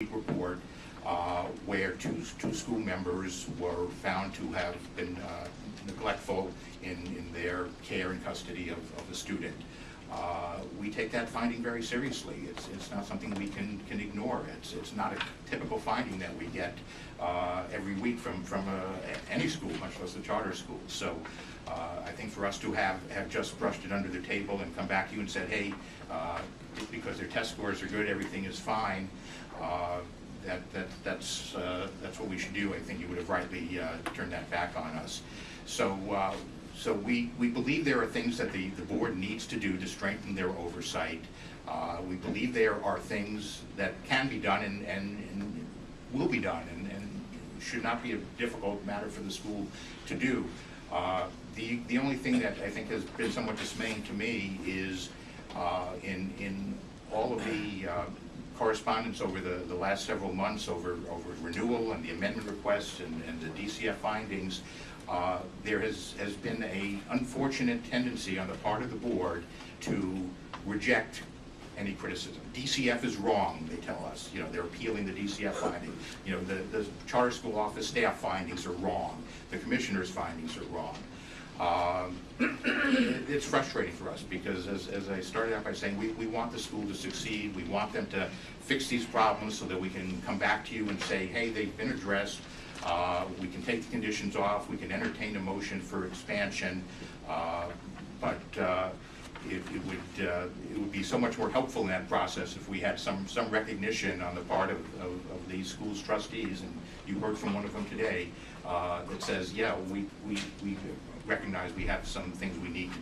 report where two school members were found to have been neglectful in their care and custody of a student. We take that finding very seriously. It's not something we can ignore. It's not a typical finding that we get every week from any school, much less a charter school. So I think for us to have just brushed it under the table and come back to you and said, hey, because their test scores are good, everything is fine, that's what we should do. I think you would have rightly turned that back on us. So we believe there are things that the board needs to do to strengthen their oversight. We believe there are things that can be done and will be done and should not be a difficult matter for the school to do. The only thing that I think has been somewhat dismaying to me is in all of the correspondence over the last several months over renewal and the amendment requests and the DCF findings, there has been an unfortunate tendency on the part of the board to reject any criticism. DCF is wrong, they tell us. You know, they're appealing the DCF finding. You know, the charter school office staff findings are wrong. The commissioner's findings are wrong. It's frustrating for us because, as I started out by saying, we want the school to succeed. We want them to fix these problems so that we can come back to you and say, hey, they've been addressed. We can take the conditions off. We can entertain a motion for expansion, but it would be so much more helpful in that process if we had some recognition on the part of these schools trustees, and you heard from one of them today, that says, yeah, we recognize we have some things we need to